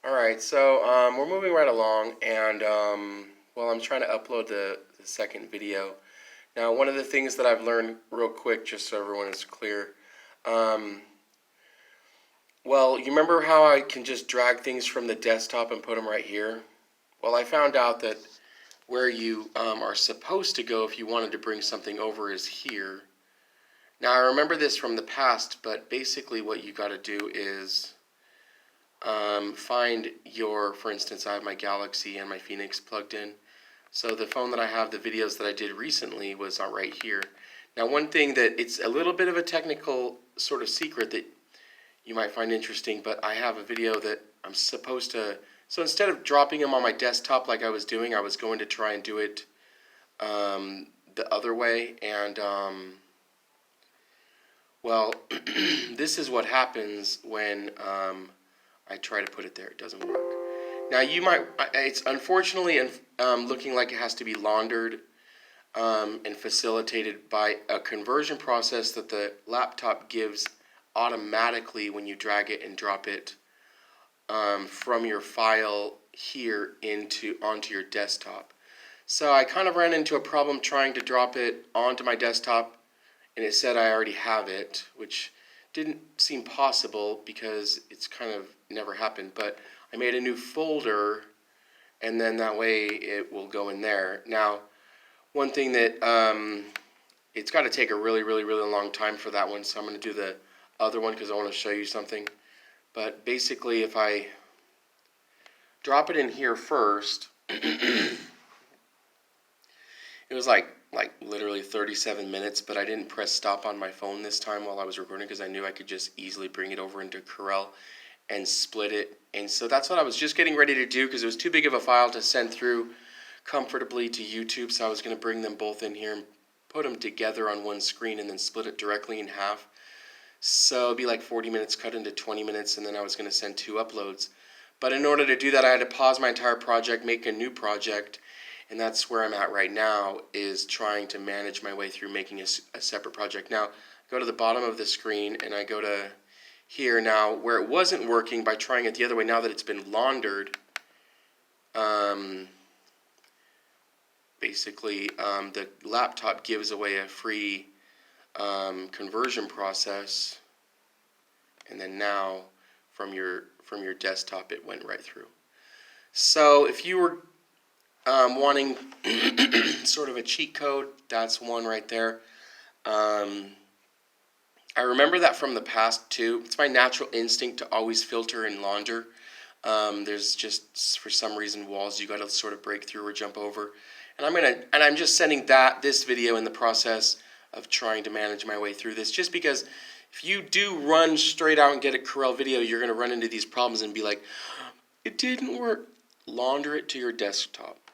Alright, so we're moving right along, and well, I'm trying to upload the second video. Now, one of the things that I've learned real quick, just so everyone is clear, um, well, you remember how I can just drag things from the desktop and put them right here? Well, I found out that where you are supposed to go if you wanted to bring something over is here. Now, I remember this from the past, but basically what you got to do is find your, for instance, I have my Galaxy and my Phoenix plugged in. So the phone that I have, the videos that I did recently was right here. Now, one thing that it's a little bit of a technical sort of secret that you might find interesting, but I have a video that I'm supposed to, so instead of dropping them on my desktop like I was doing, I was going to try and do it the other way, and well, this is what happens when I try to put it there. It doesn't work. Now you might, it's unfortunately looking like it has to be laundered and facilitated by a conversion process that the laptop gives automatically when you drag it and drop it from your file here onto your desktop. So I kind of ran into a problem trying to drop it onto my desktop, and it said I already have it, which didn't seem possible because it's kind of never happened. But I made a new folder, and then that way it will go in there. Now, one thing that it's got to take a really long time for that one, so I'm going to do the other one because I want to show you something. But basically, if I drop it in here first, it was like literally 37 minutes, but I didn't press stop on my phone this time while I was recording because I knew I could just easily bring it over into Corel and split it. And so that's what I was just getting ready to do because it was too big of a file to send through comfortably to YouTube, so I was going to bring them both in here and put them together on one screen and then split it directly in half. So it'd be like 40 minutes cut into 20 minutes, and then I was going to send 2 uploads. But in order to do that, I had to pause my entire project, make a new project, and that's where I'm at right now, is trying to manage my way through making a separate project. Now, go to the bottom of the screen, and I go to here now, where it wasn't working by trying it the other way. Now that it's been laundered, basically the laptop gives away a free conversion process, and then now from your desktop it went right through. So if you were wanting sort of a cheat code, that's one right there. I remember that from the past too. It's my natural instinct to always filter and launder. There's just for some reason walls you got to sort of break through or jump over, and I'm just sending this video in the process of trying to manage my way through this, just because if you do run straight out and get a Corel video, you're going to run into these problems and be like, it didn't work. Launder it to your desktop.